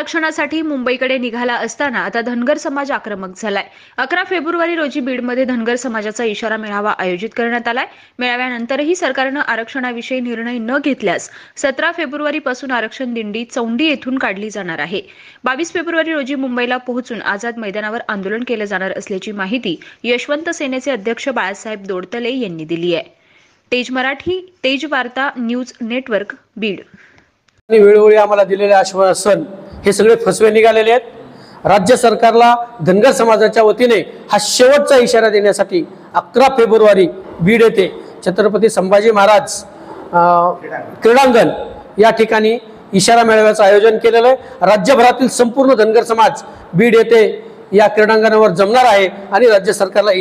आरक्षणासाठी मुंबईकडे निघाला असताना आता धनगर समाज आक्रमक झालाय। 11 फेब्रुवारी रोजी बीडमध्ये धनगर समाजाचा इशारा मेळावा आयोजित करण्यात आलाय। मेळाव्यानंतरही सरकारनं आरक्षणाविषयी निर्णय न घेतल्यास 17 फेब्रुवारी पासून आरक्षण दिंडी चौंडी येथून काढली जाणार आहे। 22 फेब्रुवारी रोजी मुंबईला पोहोचून आझाद मैदानावर आंदोलन केलं जाणार असल्याची माहिती यशवंत सेनेचे अध्यक्ष बाळासाहेब दोडतले यांनी दिली आहे। तेज मराठी, तेज वार्ता न्यूज नेटवर्क, बीड। वेळोवेळी आम्हाला दिलेले आश्वासन हे सगळे फसवे निघालेले आहेत। राज्य सरकारला धनगर समाजाच्या वतीने हा शेवटचा इशारा देण्यासाठी 11 फेब्रुवारी बीड येथे छत्रपती संभाजी महाराज क्रीडांगण या ठिकाणी इशारा मेळाव्याचं आयोजन केलेलं आहे। राज्यभरातील संपूर्ण धनगर समाज बीड येथे या क्रीडांगणावर जमणार आहे आणि राज्य सरकारला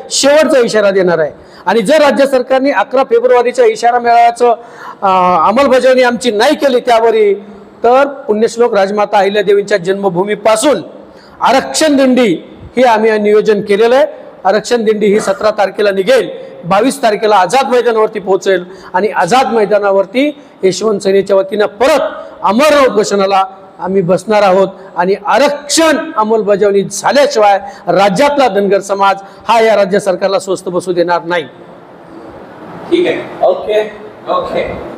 शेवटचा इशारा देणार आहे। आणि जर राज्य सरकारने 11 फेब्रुवारीच्या इशारा मेळाव्याचं अंमलबजावणी आमची नाही केली त्यावरी तर पुण्यश्लोक राजमाता अहिल्यादेवींच्या जन्मभूमीपासून आरक्षण दिंडी ही आम्ही नियोजन केलेलं आहे। आरक्षण दिंडी ही 17 तारखेला निघेल, 22 तारखेला आझाद मैदानावरती पोहोचेल आणि आझाद मैदानावरती यशवंत सेनेच्या वतीनं परत अमर उपोषणाला आम्ही बसणार आहोत आणि आरक्षण अंमलबजावणी झाल्याशिवाय राज्यातला धनगर समाज हा या राज्य सरकारला स्वस्थ बसू देणार नाही। ठीक आहे, ओके ओके।